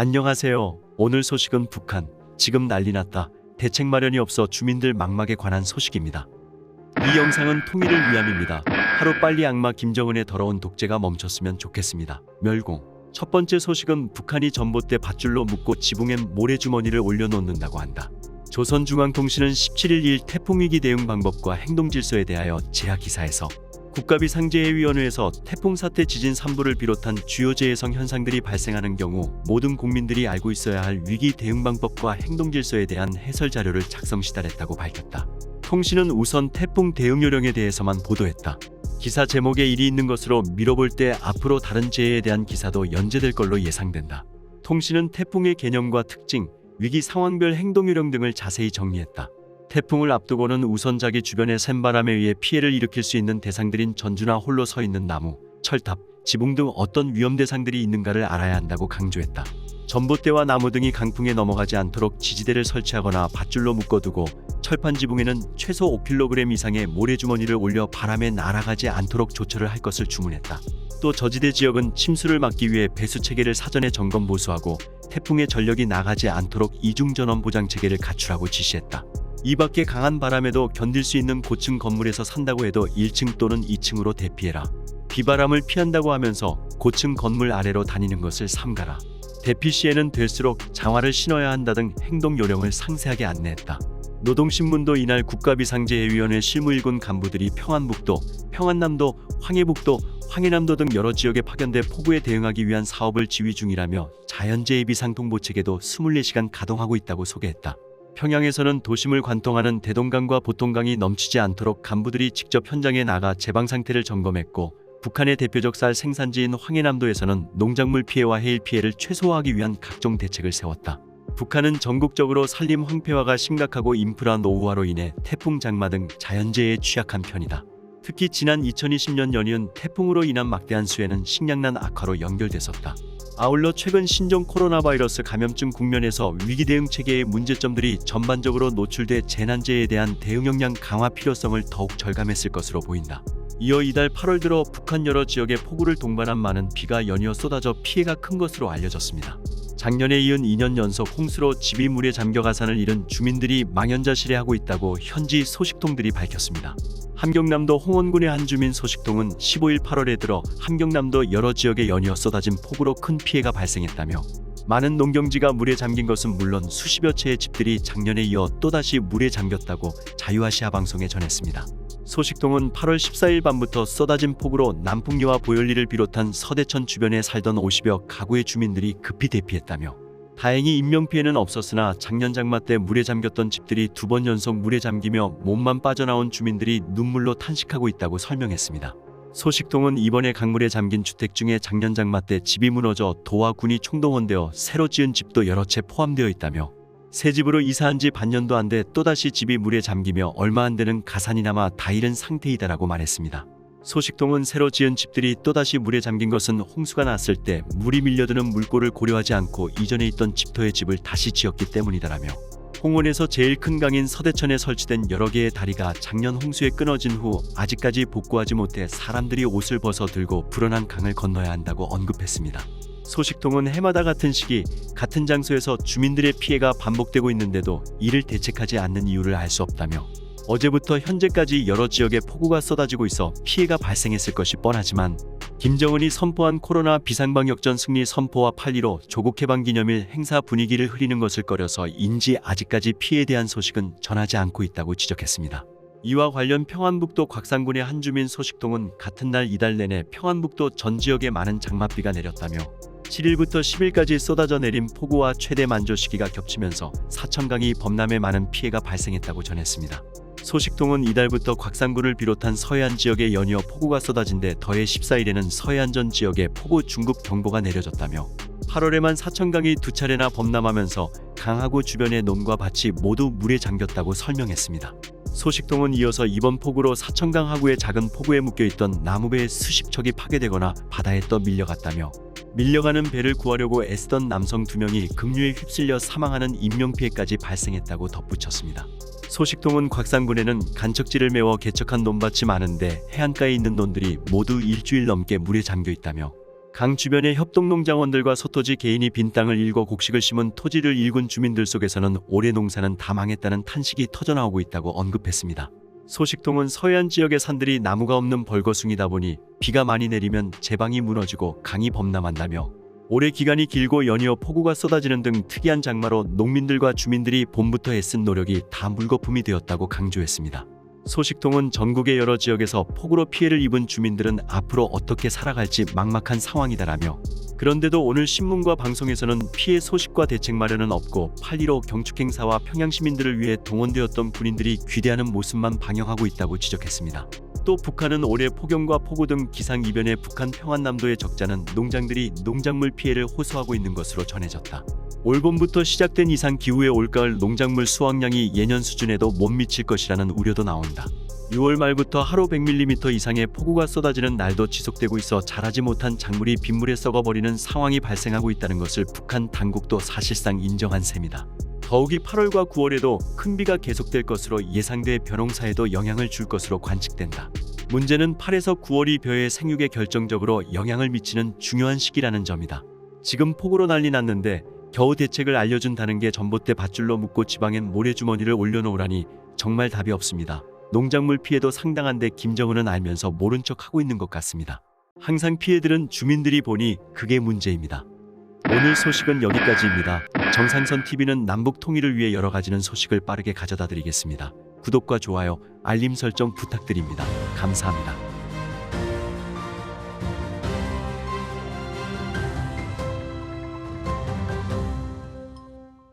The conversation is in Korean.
안녕하세요. 오늘 소식은 북한, 지금 난리 났다. 대책 마련이 없어 주민들 막막에 관한 소식입니다. 이 영상은 통일을 위함입니다. 하루빨리 악마 김정은의 더러운 독재가 멈췄으면 좋겠습니다. 멸공. 첫 번째 소식은 북한이 전봇대 밧줄로 묶고 지붕엔 모래주머니를 올려놓는다고 한다. 조선중앙통신은 17일 2일 태풍위기 대응 방법과 행동질서에 대하여 제야 기사에서 국가비상재해위원회에서 태풍 사태 지진 3부를 비롯한 주요 재해성 현상들이 발생하는 경우 모든 국민들이 알고 있어야 할 위기 대응 방법과 행동질서에 대한 해설 자료를 작성 시달했다고 밝혔다. 통신은 우선 태풍 대응 요령에 대해서만 보도했다. 기사 제목에 일이 있는 것으로 미뤄볼 때 앞으로 다른 재해에 대한 기사도 연재될 걸로 예상된다. 통신은 태풍의 개념과 특징, 위기 상황별 행동 요령 등을 자세히 정리했다. 태풍을 앞두고는 우선 자기 주변의 샘바람에 의해 피해를 일으킬 수 있는 대상들인 전주나 홀로 서 있는 나무, 철탑, 지붕 등 어떤 위험 대상들이 있는가를 알아야 한다고 강조했다. 전봇대와 나무 등이 강풍에 넘어가지 않도록 지지대를 설치하거나 밧줄로 묶어두고 철판 지붕에는 최소 5kg 이상의 모래주머니를 올려 바람에 날아가지 않도록 조처를 할 것을 주문했다. 또 저지대 지역은 침수를 막기 위해 배수 체계를 사전에 점검 보수하고 태풍의 전력이 나가지 않도록 이중전원 보장 체계를 갖추라고 지시했다. 이 밖에 강한 바람에도 견딜 수 있는 고층 건물에서 산다고 해도 1층 또는 2층으로 대피해라. 비바람을 피한다고 하면서 고층 건물 아래로 다니는 것을 삼가라. 대피 시에는 될수록 장화를 신어야 한다 등 행동 요령을 상세하게 안내했다. 노동신문도 이날 국가비상재해위원회 실무일군 간부들이 평안북도, 평안남도, 황해북도, 황해남도 등 여러 지역에 파견돼 폭우에 대응하기 위한 사업을 지휘 중이라며 자연재해 비상통보체계도 24시간 가동하고 있다고 소개했다. 평양에서는 도심을 관통하는 대동강과 보통강이 넘치지 않도록 간부들이 직접 현장에 나가 제방 상태를 점검했고, 북한의 대표적 쌀 생산지인 황해남도에서는 농작물 피해와 해일 피해를 최소화하기 위한 각종 대책을 세웠다. 북한은 전국적으로 산림 황폐화가 심각하고 인프라 노후화로 인해 태풍 장마 등 자연재해에 취약한 편이다. 특히 지난 2020년 연이은 태풍으로 인한 막대한 수해는 식량난 악화로 연결됐었다. 아울러 최근 신종 코로나 바이러스 감염증 국면에서 위기 대응 체계의 문제점들이 전반적으로 노출돼 재난재해에 대한 대응 역량 강화 필요성을 더욱 절감했을 것으로 보인다. 이어 이달 8월 들어 북한 여러 지역에 폭우를 동반한 많은 비가 연이어 쏟아져 피해가 큰 것으로 알려졌습니다. 작년에 이은 2년 연속 홍수로 집이 물에 잠겨 가산을 잃은 주민들이 망연자실해하고 있다고 현지 소식통들이 밝혔습니다. 함경남도 홍원군의 한 주민 소식통은 15일 8월에 들어 함경남도 여러 지역에 연이어 쏟아진 폭우로 큰 피해가 발생했다며 많은 농경지가 물에 잠긴 것은 물론 수십여 채의 집들이 작년에 이어 또다시 물에 잠겼다고 자유아시아 방송에 전했습니다. 소식통은 8월 14일 밤부터 쏟아진 폭우로 남풍리와 보열리를 비롯한 서대천 주변에 살던 50여 가구의 주민들이 급히 대피했다며 다행히 인명피해는 없었으나 작년 장마 때 물에 잠겼던 집들이 2번 연속 물에 잠기며 몸만 빠져나온 주민들이 눈물로 탄식하고 있다고 설명했습니다. 소식통은 이번에 강물에 잠긴 주택 중에 작년 장마 때 집이 무너져 도와 군이 총동원되어 새로 지은 집도 여러 채 포함되어 있다며 새 집으로 이사한 지 반년도 안 돼 또다시 집이 물에 잠기며 얼마 안 되는 가산이 남아 다 잃은 상태이다라고 말했습니다. 소식통은 새로 지은 집들이 또다시 물에 잠긴 것은 홍수가 났을 때 물이 밀려드는 물꼬를 고려하지 않고 이전에 있던 집터의 집을 다시 지었기 때문이다라며 홍원에서 제일 큰 강인 서대천에 설치된 여러 개의 다리가 작년 홍수에 끊어진 후 아직까지 복구하지 못해 사람들이 옷을 벗어 들고 불어난 강을 건너야 한다고 언급했습니다. 소식통은 해마다 같은 시기 같은 장소에서 주민들의 피해가 반복되고 있는데도 이를 대책하지 않는 이유를 알 수 없다며 어제부터 현재까지 여러 지역에 폭우가 쏟아지고 있어 피해가 발생했을 것이 뻔하지만 김정은이 선포한 코로나 비상방역전 승리 선포와 8.15 조국해방기념일 행사 분위기를 흐리는 것을 꺼려서인지 아직까지 피해에 대한 소식은 전하지 않고 있다고 지적했습니다. 이와 관련 평안북도 곽산군의 한 주민 소식통은 같은 날 이달 내내 평안북도 전 지역에 많은 장맛비가 내렸다며 7일부터 10일까지 쏟아져 내린 폭우와 최대 만조 시기가 겹치면서 사천강이 범람에 많은 피해가 발생했다고 전했습니다. 소식통은 이달부터 곽산군을 비롯한 서해안 지역에 연이어 폭우가 쏟아진 데 더해 14일에는 서해안 전 지역에 폭우 중급 경보가 내려졌다며 8월에만 사천강이 2차례나 범람하면서 강하구 주변의 논과 밭이 모두 물에 잠겼다고 설명했습니다. 소식통은 이어서 이번 폭우로 사천강 하구의 작은 폭우에 묶여있던 나무배 수십 척이 파괴되거나 바다에 떠 밀려갔다며 밀려가는 배를 구하려고 애쓰던 남성 2명이 급류에 휩쓸려 사망하는 인명피해까지 발생했다고 덧붙였습니다. 소식통은 곽산군에는 간척지를 메워 개척한 논밭이 많은데 해안가에 있는 논들이 모두 일주일 넘게 물에 잠겨 있다며 강 주변의 협동농장원들과 소토지 개인이 빈 땅을 일궈 곡식을 심은 토지를 일군 주민들 속에서는 올해 농사는 다 망했다는 탄식이 터져나오고 있다고 언급했습니다. 소식통은 서해안 지역의 산들이 나무가 없는 벌거숭이다 보니 비가 많이 내리면 제방이 무너지고 강이 범람한다며 올해 기간이 길고 연이어 폭우가 쏟아지는 등 특이한 장마로 농민들과 주민들이 봄부터 애쓴 노력이 다 물거품이 되었다고 강조했습니다. 소식통은 전국의 여러 지역에서 폭우로 피해를 입은 주민들은 앞으로 어떻게 살아갈지 막막한 상황이다라며 그런데도 오늘 신문과 방송에서는 피해 소식과 대책 마련은 없고 8.15 경축행사와 평양 시민들을 위해 동원되었던 군인들이 귀대하는 모습만 방영하고 있다고 지적했습니다. 또 북한은 올해 폭염과 폭우 등 기상이변에 북한 평안남도의 적자는 농장들이 농작물 피해를 호소하고 있는 것으로 전해졌다. 올 봄부터 시작된 이상 기후에 올가을 농작물 수확량이 예년 수준에도 못 미칠 것이라는 우려도 나온다. 6월 말부터 하루 100mm 이상의 폭우가 쏟아지는 날도 지속되고 있어 자라지 못한 작물이 빗물에 썩어버리는 상황이 발생하고 있다는 것을 북한 당국도 사실상 인정한 셈이다. 더욱이 8월과 9월에도 큰 비가 계속될 것으로 예상돼 벼농사에도 영향을 줄 것으로 관측된다. 문제는 8에서 9월이 벼의 생육에 결정적으로 영향을 미치는 중요한 시기라는 점이다. 지금 폭우로 난리 났는데 겨우 대책을 알려준다는 게 전봇대 밧줄로 묶고 지방엔 모래주머니를 올려놓으라니 정말 답이 없습니다. 농작물 피해도 상당한데 김정은은 알면서 모른 척하고 있는 것 같습니다. 항상 피해들은 주민들이 보니 그게 문제입니다. 오늘 소식은 여기까지입니다. 정상선TV는 남북 통일을 위해 여러 가지는 소식을 빠르게 가져다 드리겠습니다. 구독과 좋아요, 알림 설정 부탁드립니다. 감사합니다.